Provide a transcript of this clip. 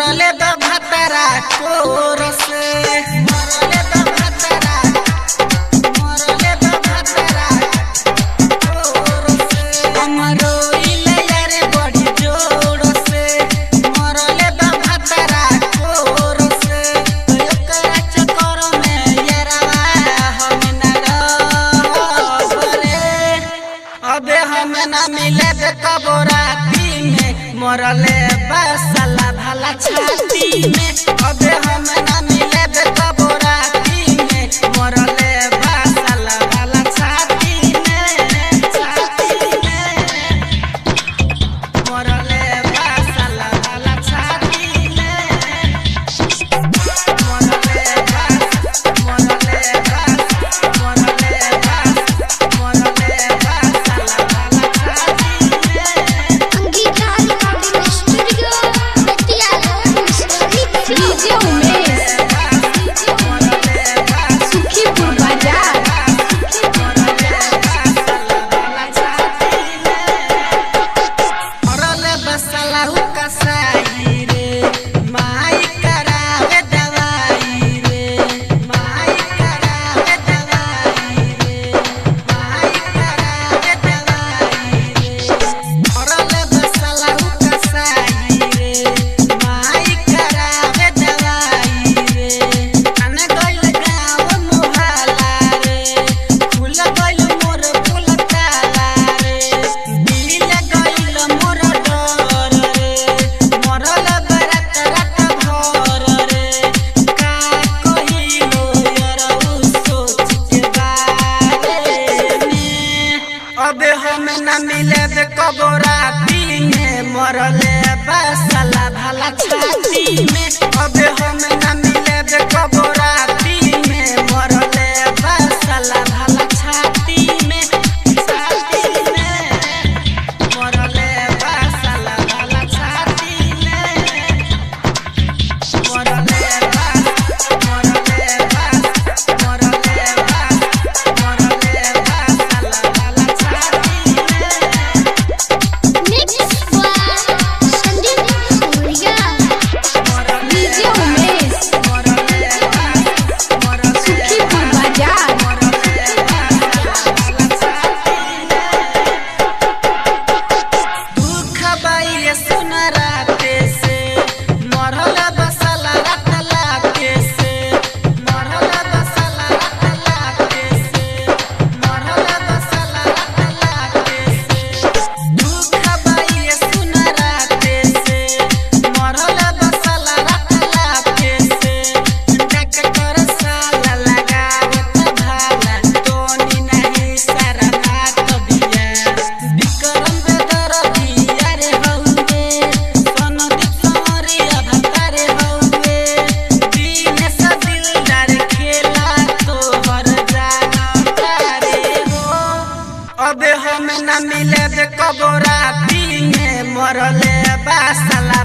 मरले द भतरा कोर से मरले द भतरा कोर से हमरो इले यारे बड़ी जोर से मरले द भतरा कोर से ओकरा चक्कर में यारवा हम न रहबरे अबे हम ना मिले दे कबराती में मरले बसला भला छाती में अबे हम ना मिले दे कबराती में मरले बसला भला छाती में मरले बसला भला छाती में मरले अबे हम ना मिले दे कबराती में मरले बसला भला छाती में अबे हम ना मिले दे कबराती में मरले बसला भला छाती में मरले बसला भला छाती में मरले अबे हम ना मिले दे कबराती में मरले बसला